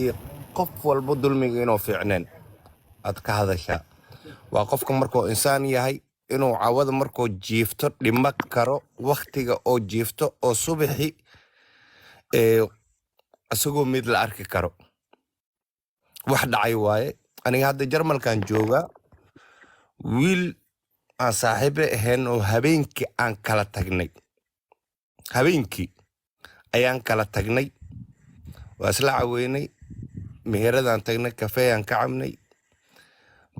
iyo qof walba dulmiga inuu fiicneen aad ka hadashaa waa qofka markuu insaan yahay inuu cawada markuu jiifto dhima karo waqtiga oo jiifto oo subaxi asagoo mid la arki karo wax dhacay waaye aniga hadda jarmalkan joogaa wiil aan saaxiibe ahayn oo habeenkii aan kala tagnay habeenkii ayaan kala tagnay waa isla caweynay meheradaan tagnay kafeeyaan ka cabnay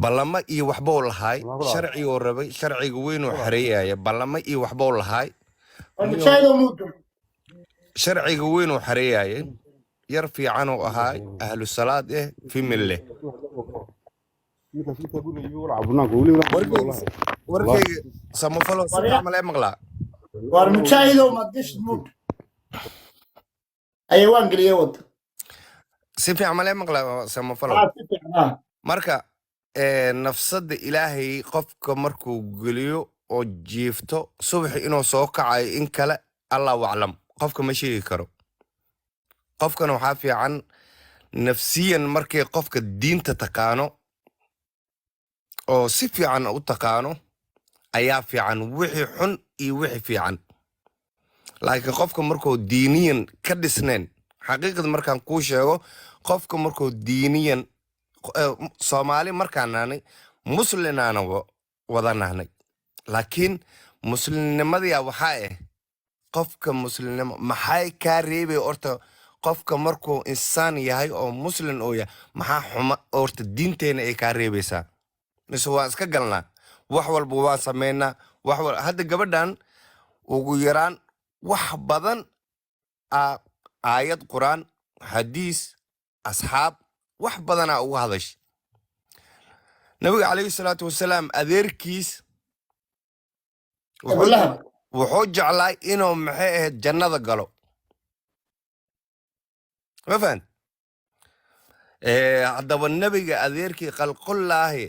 ballama iyo waxbuu lahaay sharciguu rabay sharciga weynuu xareeyaya ballama iyo waxbuu lahaay sharciga weynuu xareeyaya yar fiicanuu ahaay ahlu salaad fimil leh warkayga samafalo si camal maqlaa war mujaahidow madish mud ayawaan geliye wada si fiican malee maqlaa samafalo marka nafsada ilaahay qofka markuu geliyo oo jiifto subaxi inuu soo kacayo in kale allah waclam qofka ma sheegi karo qofkana waxaa fiican nafsiyan markay qofka diinta taqaano oo si fiican u taqaano ayaa fiican wixii xun iyo wixii fiican laakiin qofka markuu diiniyan ka dhisneen xaqiiqada markaan kuu sheego qofka markuu diiniyan Soomaali markaan nahnay muslinaana wada nahnay laakiin muslimnimadii waxaa qofka muslimnimo maxay ka reebay horta qofka markuu insaan yahay oo muslim oo yahay maxaa xuma horta diinteena ay ka reebaysaa mise waa iska galnaa wax walba waa sameynaa wax hadda gabadhan ugu yaraan wax badan aayad quraan xadiis asxaab wax badana ugu hadash nabiga calayhi salaatu wasalaam adeerkiis wuxuu jeclaa inuu maxay ahayd jannada galo ma fahan haddaba nabiga adeerkii qalqullaahi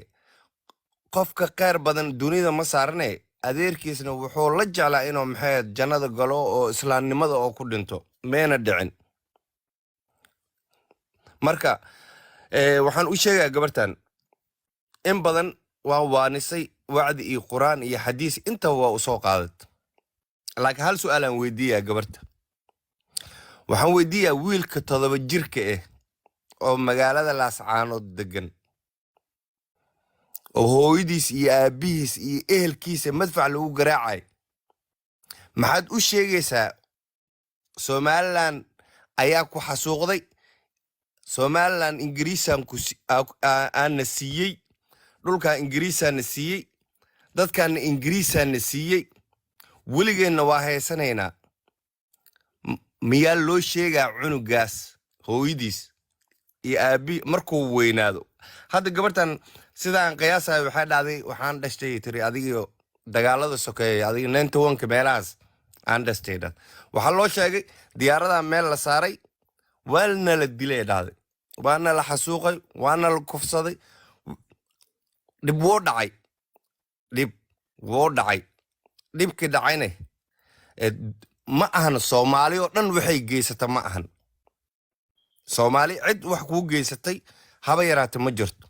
qofka khayr badan dunida ma saarne adeerkiisna wuxuu la jeclaa inuu maxay ahayd jannada galo oo islaamnimada oo ku dhinto meena dhicin marka waxaan u sheegaa gabartan in badan waan waanisay wacdi iyo quraan iyo xadiis inta waa u soo qaadat laakiin hal su'aalaan weydiiyaa gabarta waxaan weydiiyaa wiilka 7 jirka oo magaalada Laascaanood degan oo hooyadiis iyo aabihiis iyo ehelkiisa madfac lagu garaacay maxaad u sheegaysaa Somaliland ayaa ku xasuuqday Somaliland Ingiriisan aan siiyay dhulka Ingiriisan siiyay dadkan Ingiriisan siiyay weligeena waa heesanayna miyaa loo sheegaa cunugaas hooyadiis iyo aabi markuu weynaado hadda gabartan sidaan qiyaasay waxay dhacday waxaan dhashtay tiri adiga dagaalada sokeeyay adiga 91 meelaas aan dhashtay waxa loo sheegay diyaarada meel la saaray walna la dilay dhacday waana la xasuuqay waana la kufsaday dib woo dhacay dibki dhacayne ma ahan Soomaali oo dhan waxay geysata ma ahan Soomaali cid wax ku geysatay haba yaraata ma jirto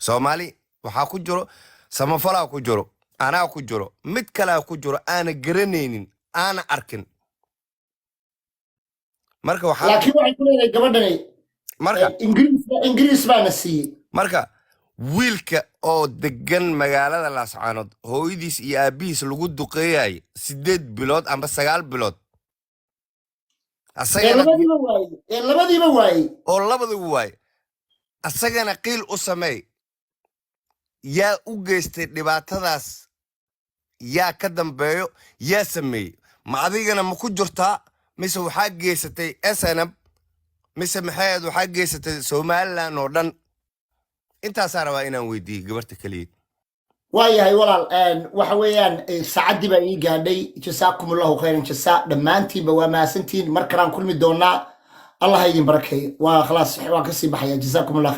Soomaali waxa ku jiro samafala ku jiro ana ku jiro mid kale ku jiro aana garanaynin aana arkin marka waxa laakiin waxay ku leedahay gabadhan marka Ingiriis baa nasiiyay marka wiilka oo degan magaalada Laascaanood hooyadiis iyo aabihiis lagu duqeeyay 8 bilood ama 9 bilood labadiiba waayay asagana qiil u sameey yaa u geystay dhibaatadaas yaa ka dambeeyo yaa sameey ma adigana ma ku jirtaa mise waxaa geysatay SNM mise maxaad waxaa geysatay Somaliland oo dhan intaas rabaa inaan weydiiyo gabarta kaliya waayahay walaal waxa weeyaan saacadii baa ii gaadhay jasaakumullahu khayran jasaa dhamaantiinba waa maasantiin mar kalaan kulmi doonaa Allah ha idin barakeeyo waa khalaas waa ka sii baxaya jasaakumullahu